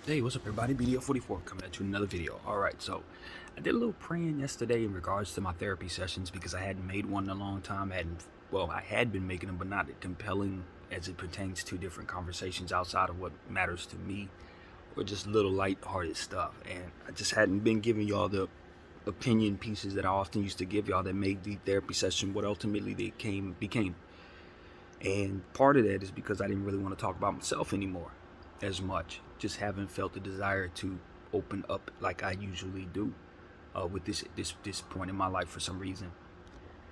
Hey, what's up everybody? BDF 44 coming at you with another video. Alright, so I did a little praying yesterday in regards to my therapy sessions because I hadn't made one in a long time. I had been making them, but not compelling as it pertains to different conversations outside of what matters to me or just little light-hearted stuff. And I just hadn't been giving y'all the opinion pieces that I often used to give y'all that made the therapy session what ultimately they became. And part of that is because I didn't really want to talk about myself anymore as much. Just haven't felt the desire to open up like I usually do with this point in my life for some reason.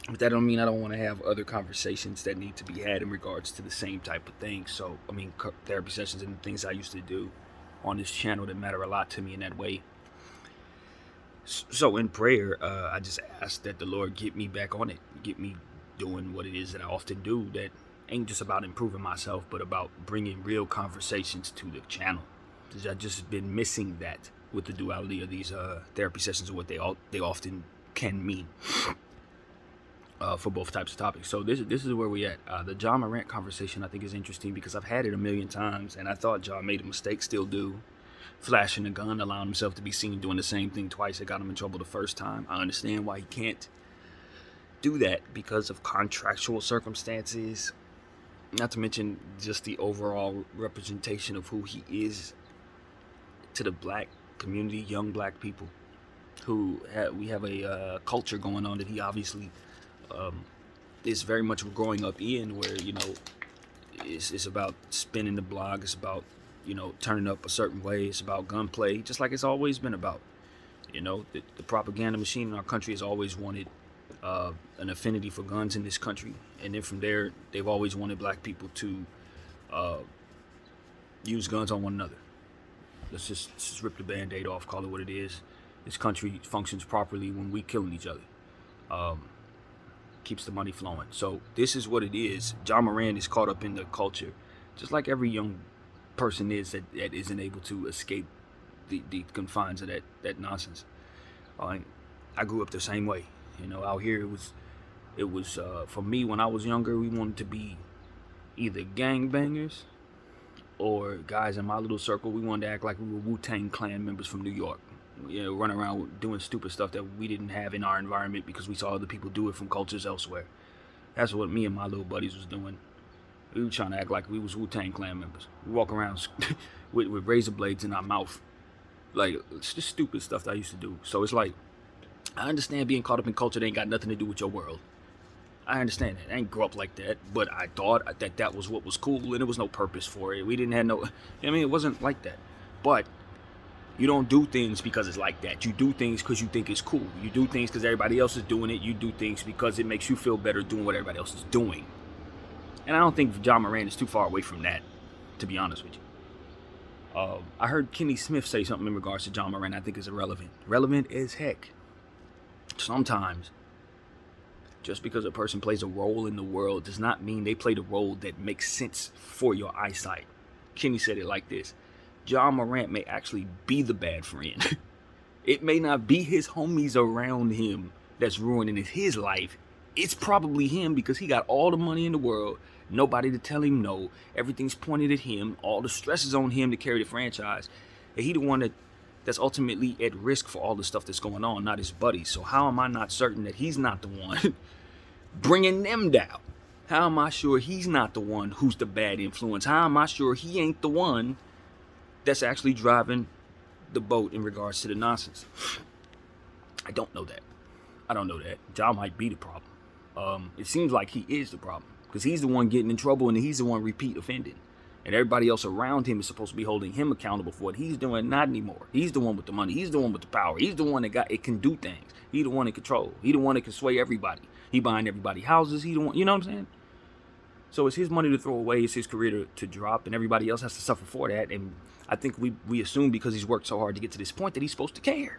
But that don't mean I don't want to have other conversations that need to be had in regards to the same type of thing. So, therapy sessions and things I used to do on this channel that matter a lot to me in that way. So in prayer, I just asked that the Lord get me back on it, get me doing what it is that I often do that ain't just about improving myself, but about bringing real conversations to the channel. I've just been missing that with the duality of these therapy sessions and what they often can mean for both types of topics. So this is where we at. The John Morant conversation I think is interesting because I've had it a million times, and I thought John made a mistake, still do. Flashing a gun, allowing himself to be seen doing the same thing twice. It got him in trouble the first time. I understand why he can't do that because of contractual circumstances. Not to mention just the overall representation of who he is to the black community, young black people we have a culture going on that he obviously is very much growing up in, where it's about spinning the block, it's about turning up a certain way, it's about gunplay, just like it's always been about. The propaganda machine in our country has always wanted an affinity for guns in this country, and then from there they've always wanted black people to use guns on one another. Let's just rip the band-aid off, call it what it is. This country functions properly when we killing each other. Keeps the money flowing. So this is what it is. John Morant is caught up in the culture, just like every young person is that isn't able to escape the confines of that nonsense. I grew up the same way. Out here it was for me when I was younger, we wanted to be either gangbangers or guys in my little circle. We wanted to act like we were Wu-Tang Clan members from New York. Run around doing stupid stuff that we didn't have in our environment because we saw other people do it from cultures elsewhere. That's what me and my little buddies was doing. We were trying to act like we was Wu-Tang Clan members. We walk around with razor blades in our mouth. Like, it's just stupid stuff that I used to do. So it's like, I understand being caught up in culture that ain't got nothing to do with your world. I understand that. I ain't grow up like that, but I thought that was what was cool, and there was no purpose for it. We didn't have it wasn't like that. But you don't do things because it's like that. You do things because you think it's cool. You do things because everybody else is doing it. You do things because it makes you feel better doing what everybody else is doing. And I don't think John Morant is too far away from that, to be honest with you. I heard Kenny Smith say something in regards to John Morant I think is irrelevant. Relevant as heck. Sometimes, just because a person plays a role in the world does not mean they played a role that makes sense for your eyesight. Kenny said it like this: John Morant may actually be the bad friend. It may not be his homies around him that's ruining his life. It's probably him because he got all the money in the world, nobody to tell him no, everything's pointed at him, all the stress is on him to carry the franchise, and he the one that's ultimately at risk for all the stuff that's going on, not his buddies. So how am I not certain that he's not the one bringing them down? How am I sure he's not the one who's the bad influence? How am I sure he ain't the one that's actually driving the boat in regards to the nonsense? I don't know that. John might be the problem. It seems like he is the problem because he's the one getting in trouble and he's the one repeat offending. And everybody else around him is supposed to be holding him accountable for what he's doing. Not anymore. He's the one with the money. He's the one with the power. He's the one that can do things. He's the one in control. He's the one that can sway everybody. He buying everybody houses. He the one, you know what I'm saying? So it's his money to throw away. It's his career to drop, and everybody else has to suffer for that. And I think we assume because he's worked so hard to get to this point that he's supposed to care.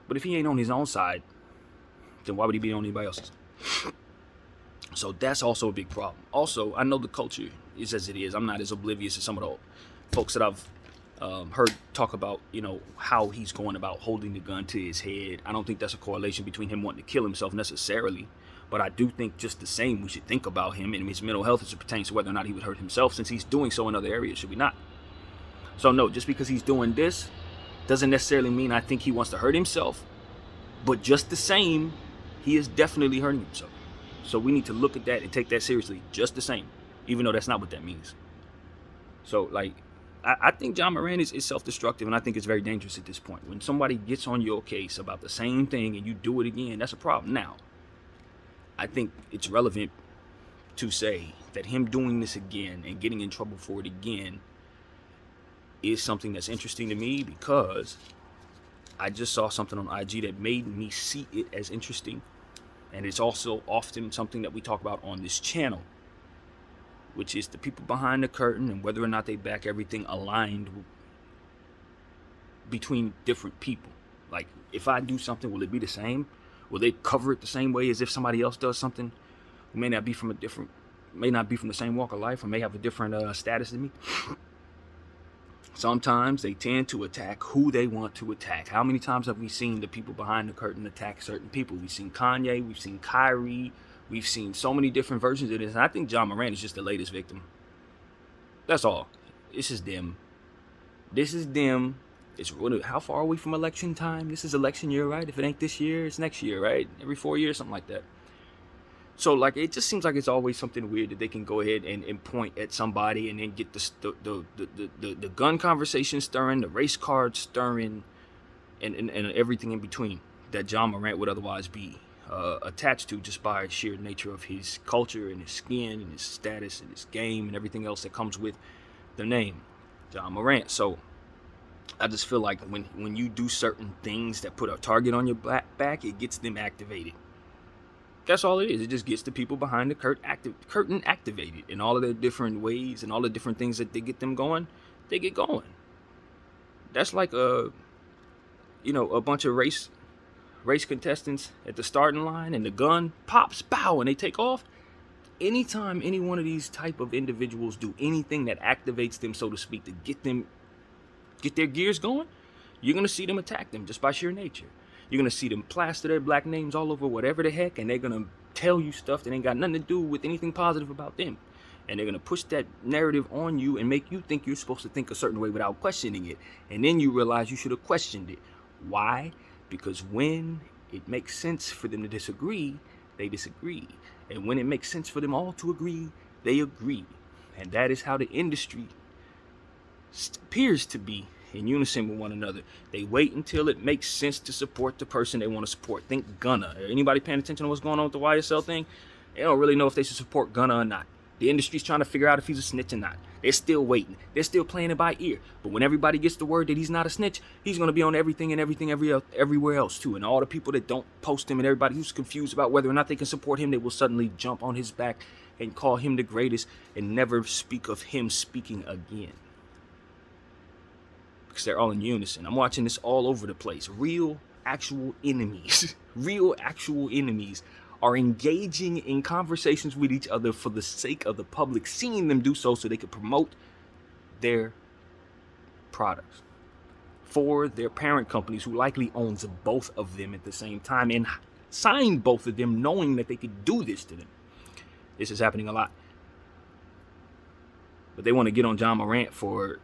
But if he ain't on his own side, then why would he be on anybody else's? So that's also a big problem. Also, I know the culture is as it is. I'm not as oblivious as some of the folks that I've heard talk about, how he's going about holding the gun to his head. I don't think that's a correlation between him wanting to kill himself necessarily. But I do think just the same, we should think about him and his mental health as it pertains to whether or not he would hurt himself, since he's doing so in other areas, should we not? So no, just because he's doing this doesn't necessarily mean I think he wants to hurt himself. But just the same, he is definitely hurting himself. So we need to look at that and take that seriously just the same, even though that's not what that means. So, like, I think John Moran is self-destructive, and I think it's very dangerous at this point. When somebody gets on your case about the same thing and you do it again, that's a problem. Now, I think it's relevant to say that him doing this again and getting in trouble for it again is something that's interesting to me, because I just saw something on IG that made me see it as interesting. And it's also often something that we talk about on this channel, which is the people behind the curtain and whether or not they back everything aligned between different people. Like, if I do something, will it be the same? Will they cover it the same way as if somebody else does something who may not be from the same walk of life, or may have a different status than me? Sometimes they tend to attack who they want to attack. How many times have we seen the people behind the curtain attack certain people? We've seen Kanye, we've seen Kyrie, we've seen so many different versions of this. And I think John Moran is just the latest victim. That's all. This is them. It's how far are we from election time? This is election year, right? If it ain't this year, it's next year, right? Every 4 years, something like that. So, like, it just seems like it's always something weird that they can go ahead and point at somebody and then get the gun conversation stirring, the race card stirring, and everything in between that John Morant would otherwise be attached to, just by sheer nature of his culture and his skin and his status and his game and everything else that comes with the name John Morant. So I just feel like when you do certain things that put a target on your back, it gets them activated. That's all it is. It just gets the people behind the curtain activated in all of their different ways, and all the different things that they get them going, they get going. That's like a bunch of race contestants at the starting line, and the gun pops, pow, and they take off. Anytime any one of these type of individuals do anything that activates them, so to speak, to get their gears going, you're going to see them attack them just by sheer nature. You're going to see them plaster their black names all over whatever the heck, and they're going to tell you stuff that ain't got nothing to do with anything positive about them. And they're going to push that narrative on you and make you think you're supposed to think a certain way without questioning it. And then you realize you should have questioned it. Why? Because when it makes sense for them to disagree, they disagree. And when it makes sense for them all to agree, they agree. And that is how the industry appears to be in unison with one another. They wait until it makes sense to support the person they want to support. Think Gunna. Anybody paying attention to what's going on with the YSL thing? They don't really know if they should support Gunna or not. The industry's trying to figure out if he's a snitch or not. They're still waiting. They're still playing it by ear. But when everybody gets the word that he's not a snitch, he's going to be on everything everywhere else too. And all the people that don't post him, and everybody who's confused about whether or not they can support him, they will suddenly jump on his back and call him the greatest and never speak of him speaking again. Because they're all in unison. I'm watching this all over the place. Real, actual enemies are engaging in conversations with each other for the sake of the public seeing them do so they could promote their products for their parent companies, who likely owns both of them at the same time and signed both of them knowing that they could do this to them. This is happening a lot. But they want to get on John Morant for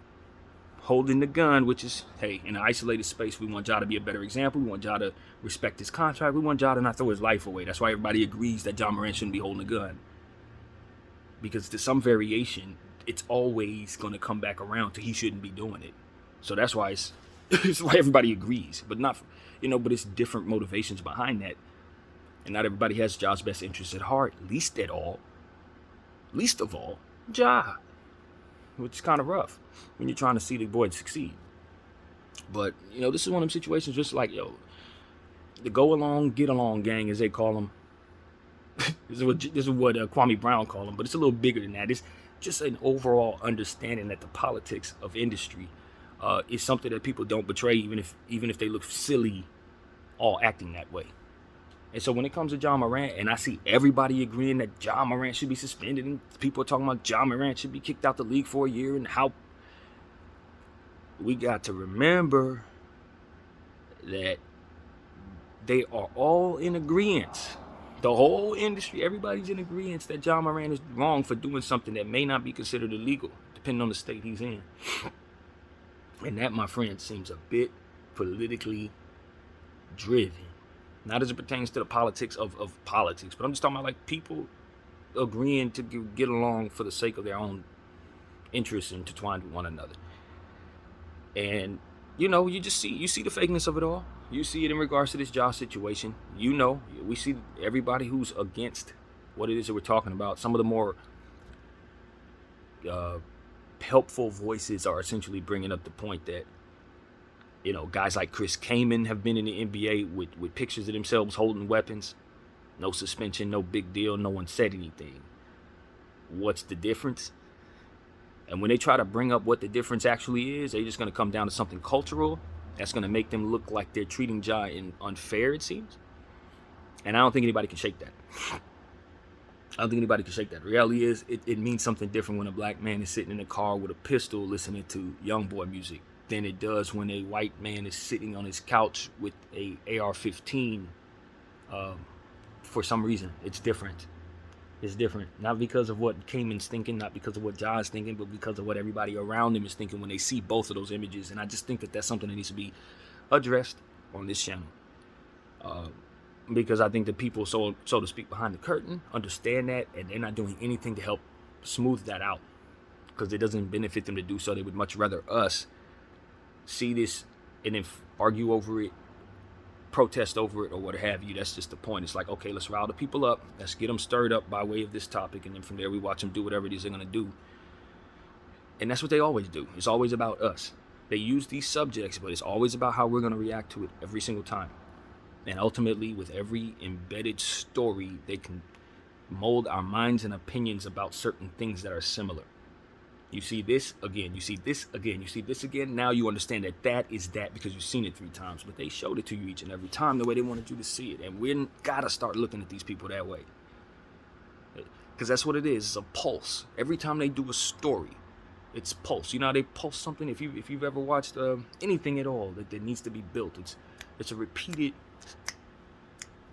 holding the gun, which is, hey, in an isolated space, we want Ja to be a better example. We want Ja to respect his contract. We want Ja to not throw his life away. That's why everybody agrees that John Morant shouldn't be holding a gun. Because to some variation, it's always going to come back around to he shouldn't be doing it. So that's why it's why everybody agrees. But not, but it's different motivations behind that. And not everybody has Ja's best interests at heart, least of all, Ja. Which is kind of rough when you're trying to see the boy succeed. But, this is one of them situations just like, the go along, get along gang, as they call them. This is what Kwame Brown called them, but it's a little bigger than that. It's just an overall understanding that the politics of industry is something that people don't betray, even if they look silly, all acting that way. And so when it comes to John Morant, and I see everybody agreeing that John Morant should be suspended, and people are talking about John Morant should be kicked out the league for a year, and how we got to remember that they are all in agreement. The whole industry, everybody's in agreement that John Morant is wrong for doing something that may not be considered illegal, depending on the state he's in. And that, my friend, seems a bit politically driven. Not as it pertains to the politics of politics, but I'm just talking about like people agreeing to get along for the sake of their own interests intertwined with one another. And you see the fakeness of it all. You see it in regards to this job situation. We see everybody who's against what it is that we're talking about. Some of the more helpful voices are essentially bringing up the point that guys like Chris Kaman have been in the NBA with pictures of themselves holding weapons. No suspension, no big deal, no one said anything. What's the difference? And when they try to bring up what the difference actually is, they're just going to come down to something cultural that's going to make them look like they're treating Ja unfair, it seems. And I don't think anybody can shake that. The reality is, it means something different when a black man is sitting in a car with a pistol listening to young boy music than it does when a white man is sitting on his couch with a AR-15. For some reason, it's different. It's different. Not because of what Kaman's thinking, not because of what Ja's thinking, but because of what everybody around him is thinking when they see both of those images. And I just think that that's something that needs to be addressed on this channel. Because I think the people, so to speak, behind the curtain understand that, and they're not doing anything to help smooth that out. Because it doesn't benefit them to do so. They would much rather us see this and then argue over it, protest over it, or what have you. That's just the point. It's like, okay, let's rile the people up, let's get them stirred up by way of this topic, and then from there we watch them do whatever it is they're going to do. And that's what they always do. It's always about us. They use these subjects, but it's always about how we're going to react to it every single time. And ultimately, with every embedded story, they can mold our minds and opinions about certain things that are similar. You see this again, you see this again, you see this again. Now you understand that that is that because you've seen it 3 times. But they showed it to you each and every time the way they wanted you to see it. And we gotta start looking at these people that way. Because that's what it is. It's a pulse. Every time they do a story, it's pulse. You know how they pulse something? If you've ever watched anything at all that needs to be built, it's a repeated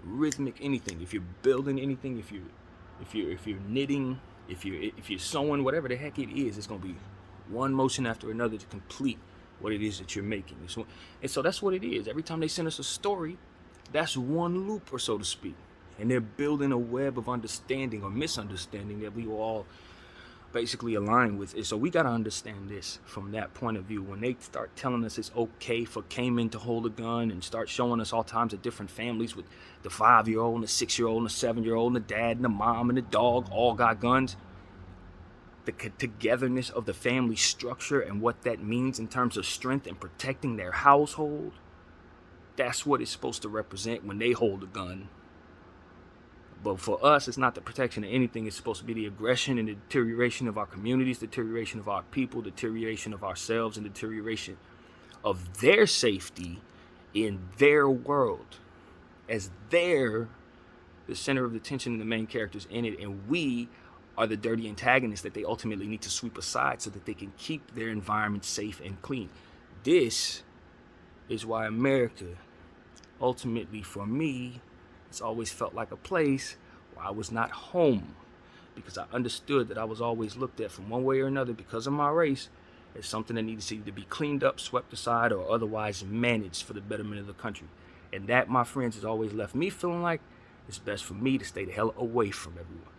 rhythmic anything. If you're building anything, if you're knitting, if you're sewing, whatever the heck it is, it's going to be one motion after another to complete what it is that you're making. And so that's what it is. Every time they send us a story, that's one loop, or so to speak. And they're building a web of understanding or misunderstanding that we will all basically align with. And so we got to understand this from that point of view. When they start telling us it's okay for Kaman to hold a gun and start showing us all times of different families with the 5-year-old and the 6-year-old and the 7-year-old and the dad and the mom and the dog all got guns, the togetherness of the family structure and what that means in terms of strength and protecting their household, that's what it's supposed to represent when they hold a gun. But for us, it's not the protection of anything. It's supposed to be the aggression and the deterioration of our communities, deterioration of our people, deterioration of ourselves, and deterioration of their safety in their world, as they're the center of attention and the main characters in it, and we are the dirty antagonists that they ultimately need to sweep aside so that they can keep their environment safe and clean. This is why America, ultimately for me, it's always felt like a place where I was not home, because I understood that I was always looked at from one way or another because of my race as something that needed to either be cleaned up, swept aside, or otherwise managed for the betterment of the country. And that, my friends, has always left me feeling like it's best for me to stay the hell away from everyone.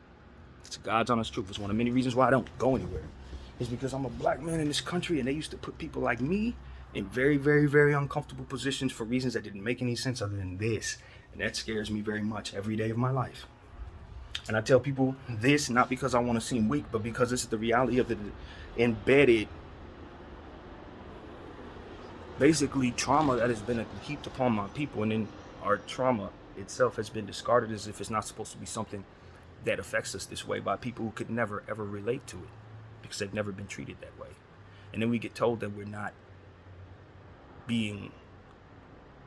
It's God's honest truth. It's one of many reasons why I don't go anywhere. It's because I'm a black man in this country, and they used to put people like me in very, very, very uncomfortable positions for reasons that didn't make any sense other than this. And that scares me very much every day of my life. And I tell people this not because I want to seem weak, but because this is the reality of the embedded, basically, trauma that has been heaped upon my people. And then our trauma itself has been discarded as if it's not supposed to be something that affects us this way by people who could never, ever relate to it because they've never been treated that way. And then we get told that we're not being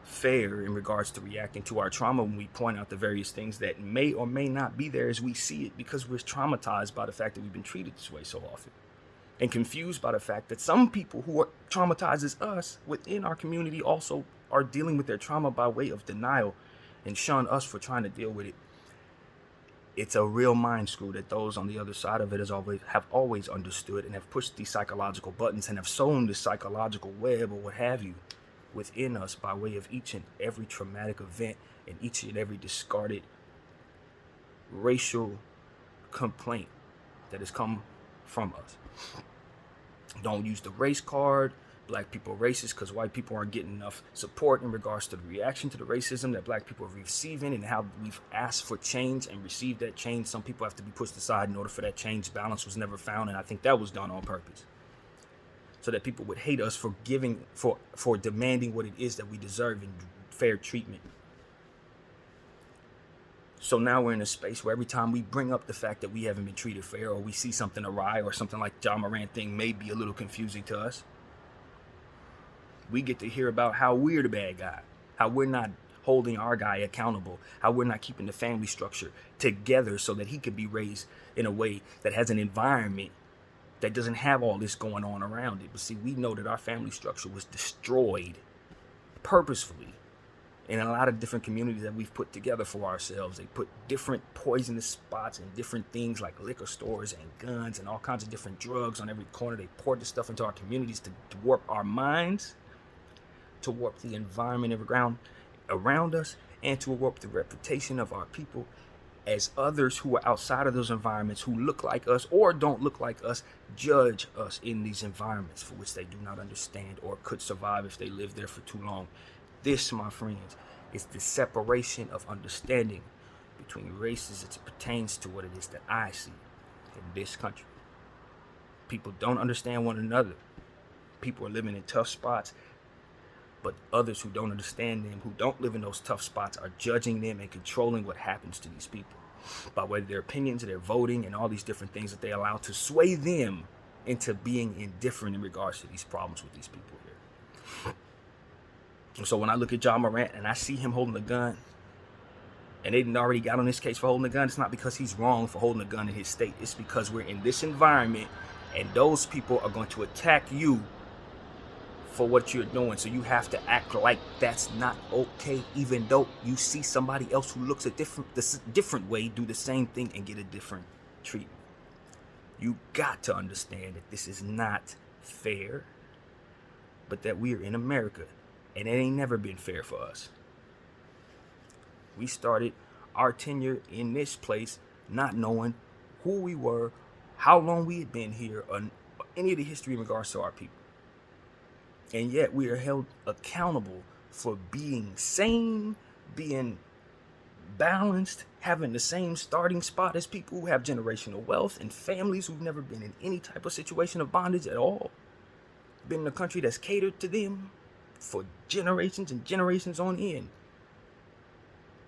fair in regards to reacting to our trauma when we point out the various things that may or may not be there as we see it, because we're traumatized by the fact that we've been treated this way so often, and confused by the fact that some people who are traumatized as us within our community also are dealing with their trauma by way of denial and shun us for trying to deal with it It's a real mind screw that those on the other side of it have always understood and have pushed these psychological buttons and have sown this psychological web or what have you within us by way of each and every traumatic event and each and every discarded racial complaint that has come from us. Don't use the race card. Black people are racist because white people aren't getting enough support in regards to the reaction to the racism that black people are receiving and how we've asked for change and received that change. Some people have to be pushed aside in order for that change. Balance was never found, and I think that was done on purpose, so that people would hate us for for demanding what it is that we deserve in fair treatment. So now we're in a space where every time we bring up the fact that we haven't been treated fair, or we see something awry, or something like John Morant thing may be a little confusing to us, we get to hear about how we're the bad guy, how we're not holding our guy accountable, how we're not keeping the family structure together so that he could be raised in a way that has an environment that doesn't have all this going on around it. But see, we know that our family structure was destroyed purposefully in a lot of different communities that we've put together for ourselves. They put different poisonous spots and different things like liquor stores and guns and all kinds of different drugs on every corner. They poured this stuff into our communities to warp our minds, to warp the environment around us, and to warp the reputation of our people as others who are outside of those environments, who look like us or don't look like us, judge us in these environments for which they do not understand or could survive if they lived there for too long. This, my friends, is the separation of understanding between races as it pertains to what it is that I see in this country. People don't understand one another. People are living in tough spots, but others who don't understand them, who don't live in those tough spots, are judging them and controlling what happens to these people by way of their opinions, their voting, and all these different things that they allow to sway them into being indifferent in regards to these problems with these people here. So when I look at John Morant and I see him holding a gun, and they didn't already got on this case for holding a gun, it's not because he's wrong for holding a gun in his state. It's because we're in this environment and those people are going to attack you for what you're doing. So you have to act like that's not okay, even though you see somebody else who looks a different way do the same thing and get a different treatment. You got to understand that this is not fair, but that we are in America. And it ain't never been fair for us. We started our tenure in this place not knowing who we were, how long we had been here, or any of the history in regards to our people. And yet we are held accountable for being sane, being balanced, having the same starting spot as people who have generational wealth and families who've never been in any type of situation of bondage at all. Been in a country that's catered to them for generations and generations on end.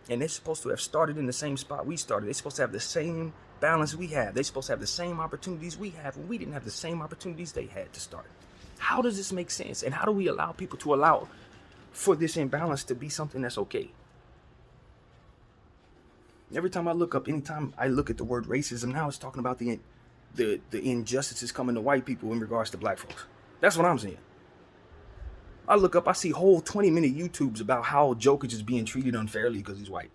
And they're supposed to have started in the same spot we started. They're supposed to have the same balance we have. They're supposed to have the same opportunities we have, and we didn't have the same opportunities they had to start. How does this make sense? And how do we allow people to allow for this imbalance to be something that's okay? Every time I look up, anytime I look at the word racism, now it's talking about the injustices coming to white people in regards to black folks. That's what I'm saying. I look up, I see whole 20-minute YouTubes about how Jokic is being treated unfairly because he's white.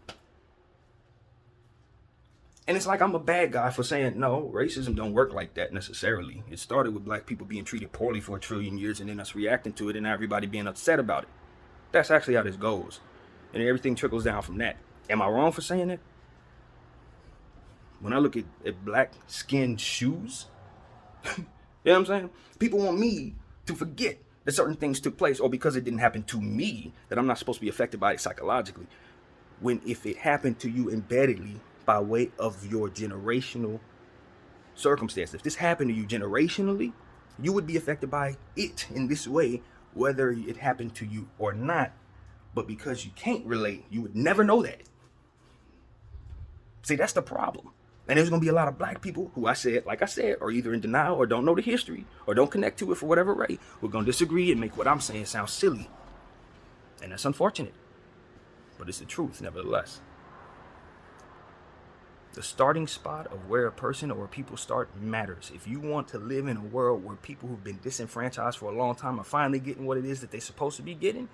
And it's like I'm a bad guy for saying, no, racism don't work like that necessarily. It started with black people being treated poorly for 1 trillion years and then us reacting to it and now everybody being upset about it. That's actually how this goes. And everything trickles down from that. Am I wrong for saying that? When I look at black skin shoes, you know what I'm saying? People want me to forget that certain things took place, or because it didn't happen to me, that I'm not supposed to be affected by it psychologically. When if it happened to you embeddedly by way of your generational circumstance, if this happened to you generationally, you would be affected by it in this way, whether it happened to you or not. But because you can't relate, you would never know that. See, that's the problem. And there's going to be a lot of black people who like I said, are either in denial or don't know the history or don't connect to it for whatever rate. We're going to disagree and make what I'm saying sound silly. And that's unfortunate. But it's the truth, nevertheless. The starting spot of where a person or where people start matters. If you want to live in a world where people who've been disenfranchised for a long time are finally getting what it is that they're supposed to be getting,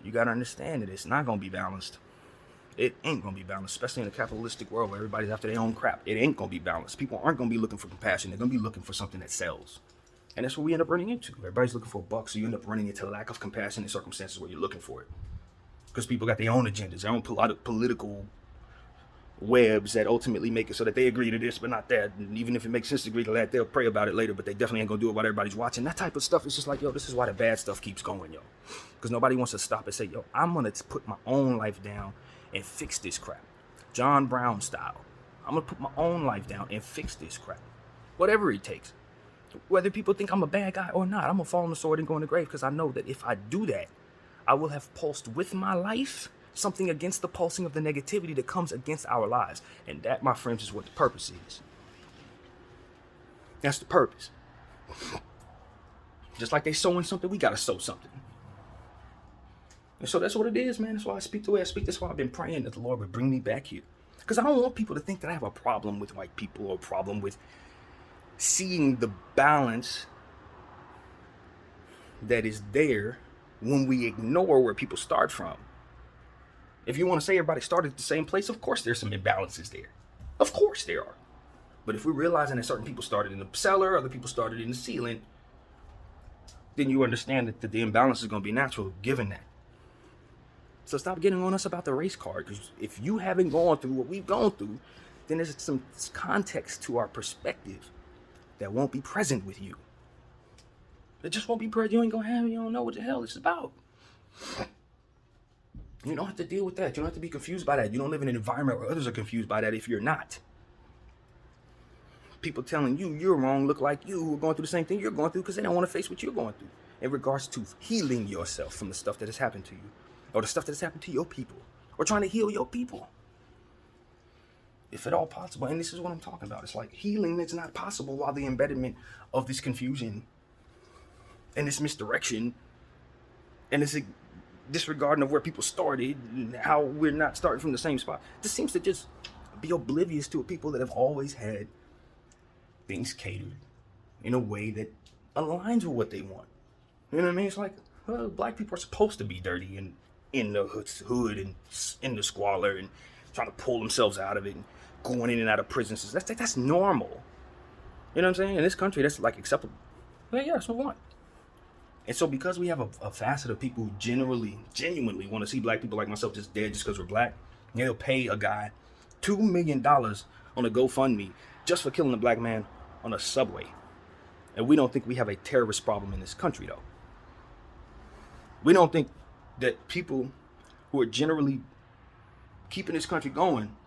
you got to understand that it's not going to be balanced. It ain't gonna be balanced, especially in a capitalistic world where everybody's after their own crap. It ain't gonna be balanced. People aren't gonna be looking for compassion. They're gonna be looking for something that sells. And that's what we end up running into. Everybody's looking for a buck, so you end up running into lack of compassion in circumstances where you're looking for it. Because people got their own agendas, their own political webs that ultimately make it so that they agree to this but not that. And even if it makes sense to agree to that, they'll pray about it later, but they definitely ain't gonna do it while everybody's watching. That type of stuff is just like, yo, this is why the bad stuff keeps going, yo. Because nobody wants to stop and say, yo, I'm gonna put my own life down and fix this crap. John Brown style. I'm gonna put my own life down and fix this crap. Whatever it takes. Whether people think I'm a bad guy or not, I'm gonna fall on the sword and go in the grave, because I know that if I do that, I will have pulsed with my life something against the pulsing of the negativity that comes against our lives. And that, my friends, is what the purpose is. That's the purpose. Just like they sowing something, we gotta sow something. And so that's what it is, man. That's why I speak the way I speak. That's why I've been praying that the Lord would bring me back here. Because I don't want people to think that I have a problem with white people or a problem with seeing the balance that is there when we ignore where people start from. If you want to say everybody started at the same place, of course there's some imbalances there. Of course there are. But if we're realizing that certain people started in the cellar, other people started in the ceiling, then you understand that the imbalance is going to be natural given that. So stop getting on us about the race card, because if you haven't gone through what we've gone through, then there's some context to our perspective that won't be present with you. It just won't be present. You ain't gonna have it. You don't know what the hell it's about. You don't have to deal with that. You don't have to be confused by that. You don't live in an environment where others are confused by that if you're not. People telling you you're wrong look like you who are going through the same thing you're going through because they don't want to face what you're going through in regards to healing yourself from the stuff that has happened to you, or the stuff that has happened to your people, or trying to heal your people. If at all possible, and this is what I'm talking about. It's like healing that's not possible while the embedment of this confusion and this misdirection and this disregarding of where people started and how we're not starting from the same spot. This seems to just be oblivious to people that have always had things catered in a way that aligns with what they want. You know what I mean? It's like, well, black people are supposed to be dirty and in the hood and in the squalor and trying to pull themselves out of it and going in and out of prisons. That's normal. You know what I'm saying? In this country, that's like acceptable. Yeah, that's what we want. And so because we have a facet of people who genuinely want to see black people like myself just dead just because we're black, they'll pay a guy $2 million on a GoFundMe just for killing a black man on a subway. And we don't think we have a terrorist problem in this country, though. We don't think that people who are generally keeping this country going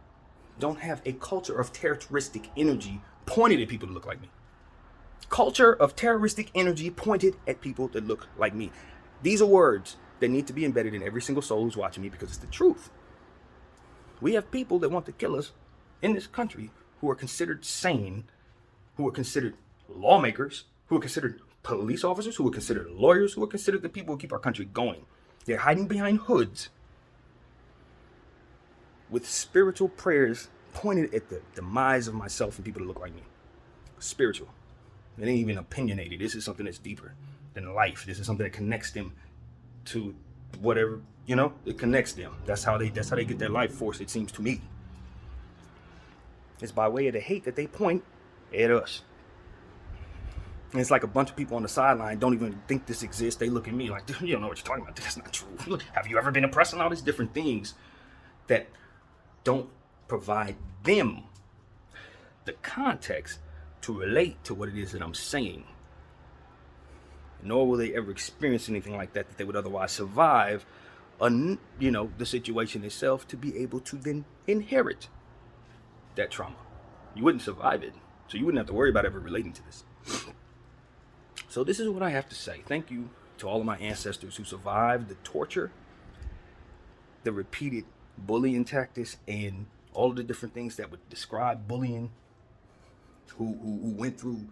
don't have a culture of terroristic energy pointed at people that look like me. Culture of terroristic energy pointed at people that look like me. These are words that need to be embedded in every single soul who's watching me, because it's the truth. We have people that want to kill us in this country who are considered sane, who are considered lawmakers, who are considered police officers, who are considered lawyers, who are considered the people who keep our country going. They're hiding behind hoods with spiritual prayers pointed at the demise of myself and people that look like me. Spiritual. It ain't even opinionated. This is something that's deeper than life. This is something that connects them to whatever, it connects them. That's how they get their life force, it seems to me. It's by way of the hate that they point at us. And it's like a bunch of people on the sideline don't even think this exists. They look at me like, you don't know what you're talking about. That's not true. Look, have you ever been oppressed? And all these different things that don't provide them the context to relate to what it is that I'm saying. Nor will they ever experience anything like that they would otherwise survive, the situation itself, to be able to then inherit that trauma. You wouldn't survive it, so you wouldn't have to worry about ever relating to this. So this is what I have to say. Thank you to all of my ancestors who survived the torture, the repeated bullying tactics, and all of the different things that would describe bullying, who went through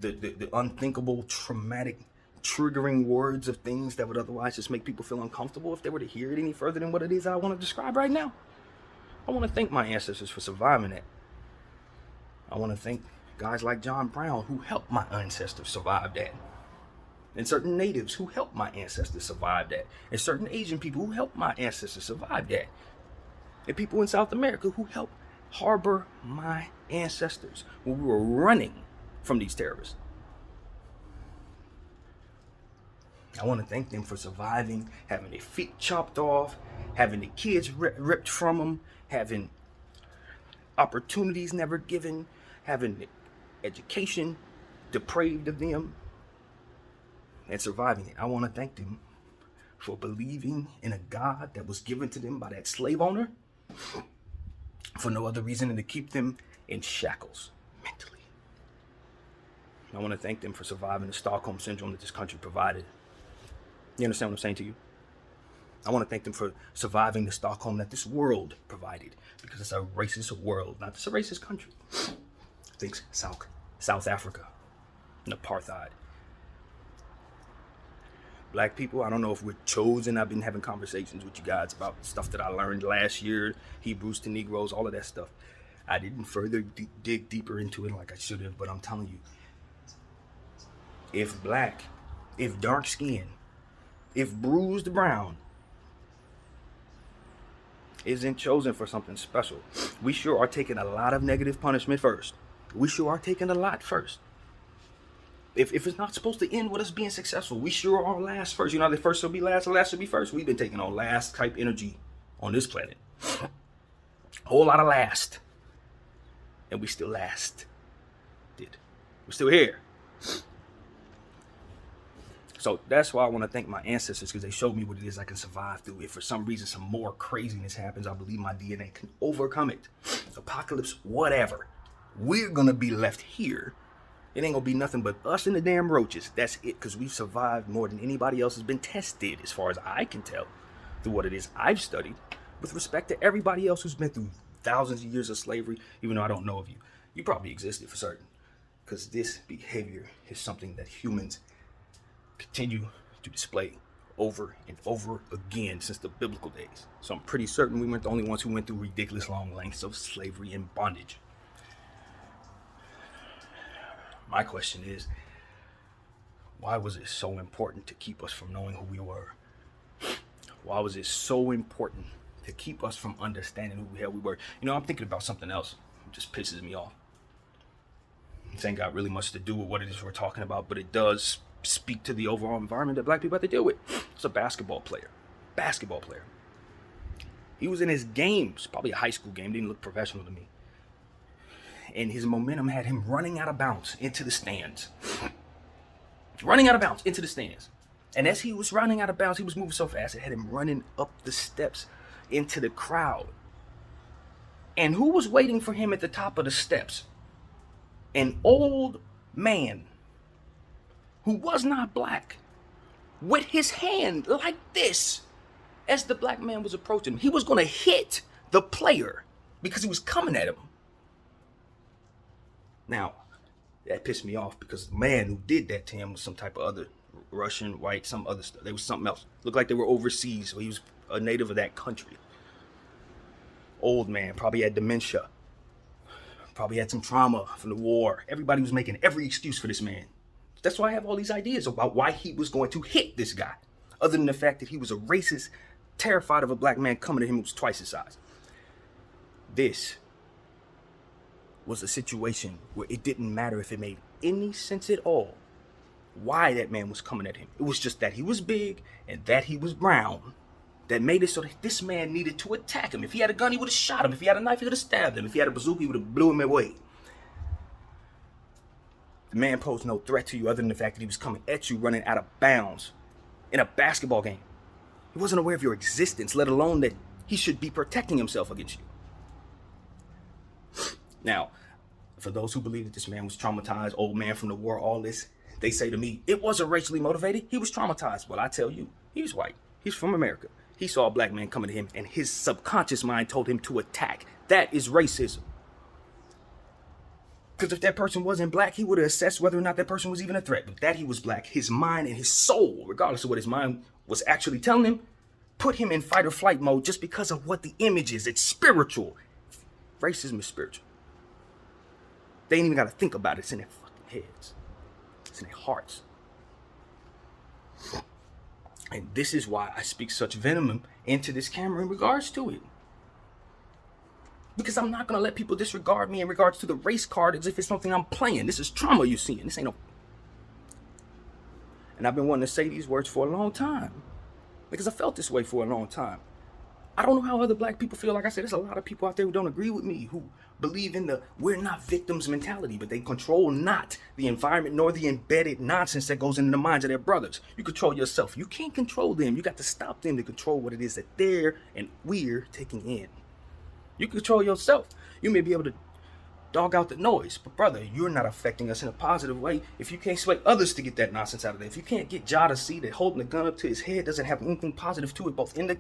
the unthinkable, traumatic, triggering words of things that would otherwise just make people feel uncomfortable if they were to hear it any further than what it is I want to describe right now. I want to thank my ancestors for surviving that. I want to thank guys like John Brown who helped my ancestors survive that. And certain natives who helped my ancestors survive that. And certain Asian people who helped my ancestors survive that. and people in South America who helped harbor my ancestors when we were running from these terrorists. I want to thank them for surviving, having their feet chopped off, having the kids ripped from them, having opportunities never given, having education depraved of them, and surviving it. I want to thank them for believing in a God that was given to them by that slave owner for no other reason than to keep them in shackles mentally. I want to thank them for surviving the Stockholm Syndrome that this country provided. You understand what I'm saying to you? I want to thank them for surviving the Stockholm that this world provided, because it's a racist world, not just a racist country. Think South Africa and apartheid. Black people, I don't know if we're chosen. I've been having conversations with you guys about stuff that I learned last year, Hebrews to Negroes, all of that stuff. I didn't further dig deeper into it like I should have, but I'm telling you, if black, if dark skin, if bruised brown isn't chosen for something special, we sure are taking a lot of negative punishment first. We sure are taking a lot first. If it's not supposed to end with us being successful, we sure are last first. You know, the first will be last, the last will be first. We've been taking on last type energy on this planet. Whole lot of last. And we still lasted. We're still here. So that's why I want to thank my ancestors, because they showed me what it is I can survive through. If for some reason some more craziness happens, I believe my DNA can overcome it. Apocalypse, whatever. We're going to be left here. It ain't going to be nothing but us and the damn roaches. That's it, because we've survived more than anybody else has been tested, as far as I can tell, through what it is I've studied, with respect to everybody else who's been through thousands of years of slavery. Even though I don't know of you, you probably existed for certain, because this behavior is something that humans continue to display over and over again since the biblical days. So I'm pretty certain we weren't the only ones who went through ridiculous long lengths of slavery and bondage. My question is, why was it so important to keep us from knowing who we were? Why was it so important to keep us from understanding who the hell we were? You know, I'm thinking about something else. It just pisses me off. This ain't got really much to do with what it is we're talking about, but it does speak to the overall environment that black people have to deal with. It's a basketball player. He was in his games, probably a high school game, didn't look professional to me. And his momentum had him running out of bounds into the stands. And as he was running out of bounds, he was moving so fast, it had him running up the steps into the crowd. And who was waiting for him at the top of the steps? An old man who was not black, with his hand like this. As the black man was approaching him, he was going to hit the player because he was coming at him. Now, that pissed me off, because the man who did that to him was some type of other Russian, white, some other stuff. They was something else. Looked like they were overseas, so he was a native of that country. Old man, probably had dementia. Probably had some trauma from the war. Everybody was making every excuse for this man. That's why I have all these ideas about why he was going to hit this guy, other than the fact that he was a racist, terrified of a black man coming at him who was twice his size. This was a situation where it didn't matter if it made any sense at all why that man was coming at him. It was just that he was big and that he was brown that made it so that this man needed to attack him. If he had a gun, he would have shot him. If he had a knife, he would have stabbed him. If he had a bazooka, he would have blew him away. The man posed no threat to you other than the fact that he was coming at you running out of bounds in a basketball game. He wasn't aware of your existence, let alone that he should be protecting himself against you. Now, for those who believe that this man was traumatized, old man from the war, all this, they say to me, it wasn't racially motivated. He was traumatized. Well, I tell you, he's white. He's from America. He saw a black man coming to him, and his subconscious mind told him to attack. That is racism. Because if that person wasn't black, he would have assessed whether or not that person was even a threat. But that he was black, his mind and his soul, regardless of what his mind was actually telling him, put him in fight or flight mode just because of what the image is. It's spiritual. Racism is spiritual. They ain't even got to think about it. It's in their fucking heads. It's in their hearts. And this is why I speak such venom into this camera in regards to it. Because I'm not going to let people disregard me in regards to the race card as if it's something I'm playing. This is trauma you're seeing. This ain't no... And I've been wanting to say these words for a long time. Because I felt this way for a long time. I don't know how other black people feel. Like I said, there's a lot of people out there who don't agree with me, who believe in the we're not victims mentality, but they control not the environment nor the embedded nonsense that goes into the minds of their brothers. You control yourself. You can't control them. You got to stop them to control what it is that they're and we're taking in. You control yourself. You may be able to dog out the noise, but brother, you're not affecting us in a positive way if you can't sway others to get that nonsense out of there. If you can't get Ja to see that holding the gun up to his head doesn't have anything positive to it, both in the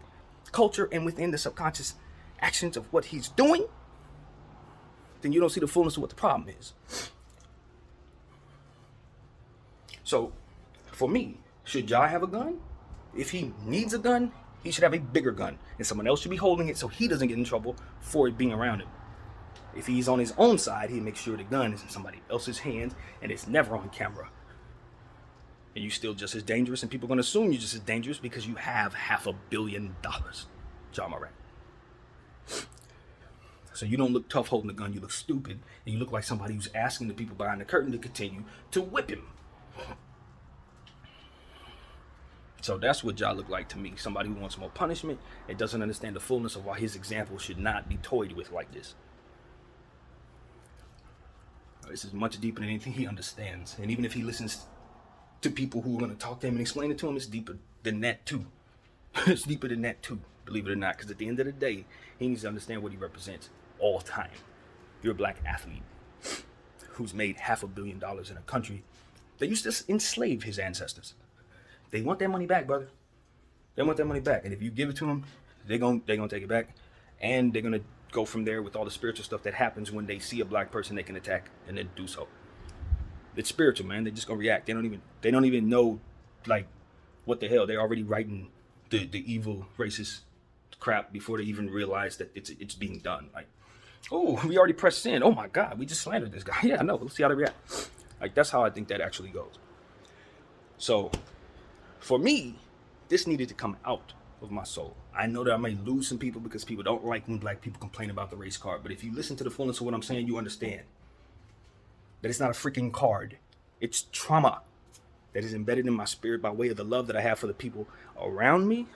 culture and within the subconscious actions of what he's doing, then you don't see the fullness of what the problem is. So, for me, should Ja have a gun? If he needs a gun, he should have a bigger gun, and someone else should be holding it so he doesn't get in trouble for it being around him. If he's on his own side, he makes sure the gun is in somebody else's hands and it's never on camera. And you're still just as dangerous, and people are going to assume you're just as dangerous because you have $500 million, Ja Morant. So you don't look tough holding a gun, you look stupid, and you look like somebody who's asking the people behind the curtain to continue to whip him. So that's what Ja looked like to me. Somebody who wants more punishment and doesn't understand the fullness of why his example should not be toyed with like this. This is much deeper than anything he understands. And even if he listens to people who are going to talk to him and explain it to him, it's deeper than that too. It's deeper than that too, believe it or not. Because at the end of the day, he needs to understand what he represents all time. You're a black athlete who's made $500 million in a country that used to enslave his ancestors. They want their money back, brother. They want their money back. And if you give it to them, they're gonna take it back. And they're going to go from there with all the spiritual stuff that happens when they see a black person they can attack and then do so. It's spiritual, man. They're just gonna react. They don't even know, like, what the hell. They're already writing the evil racist crap before they even realize that it's being done. Like, oh, we already pressed sin. Oh my God, we just slandered this guy. Yeah, I know. Let's see how they react. Like, that's how I think that actually goes. So, for me, this needed to come out of my soul. I know that I may lose some people because people don't like when black people complain about the race card. But if you listen to the fullness of what I'm saying, you understand that it's not a freaking card. It's trauma that is embedded in my spirit by way of the love that I have for the people around me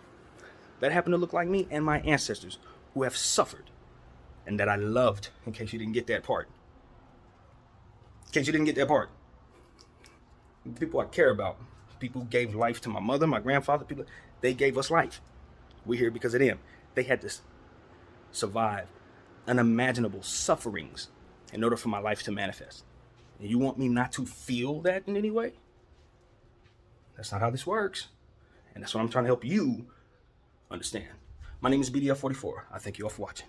that happen to look like me and my ancestors who have suffered and that I loved, in case you didn't get that part. People I care about. People who gave life to my mother, my grandfather, people, they gave us life. We're here because of them. They had to survive unimaginable sufferings in order for my life to manifest. And you want me not to feel that in any way? That's not how this works. And that's what I'm trying to help you understand. My name is BDF 44. I thank you all for watching.